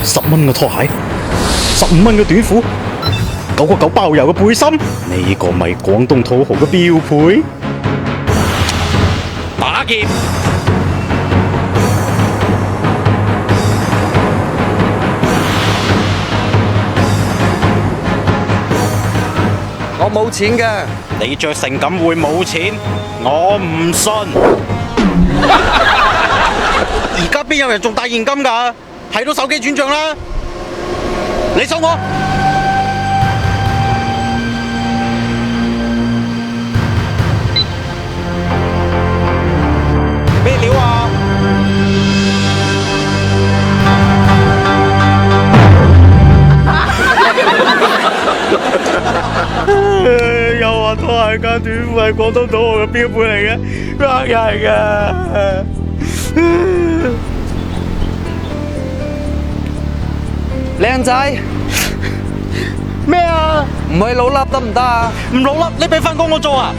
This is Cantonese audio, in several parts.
10蚊嘅拖鞋，15蚊嘅短褲，9個9包郵嘅背心，呢個咪廣東土豪嘅標配。打劫！我冇錢嘅。你着成咁會冇錢？我唔信。而家邊有人仲帶現金㗎？睇到手機轉賬啦！你收我！咩料啊？又話拖鞋加短褲係廣東土豪嘅標配嚟嘅，呃人㗎。靚仔，咩啊？唔去老笠得唔得啊？唔老笠，你俾份工我做啊？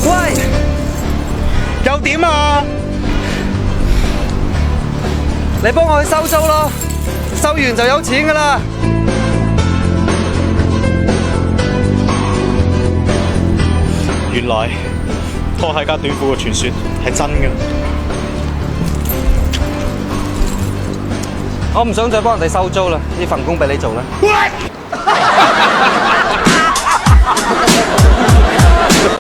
喂，又點啊？你幫我去收租咯，收完就有錢噶啦。原來拖鞋加短褲嘅傳說係真嘅。我唔想再幫人哋收租啦，呢份工俾你做啦。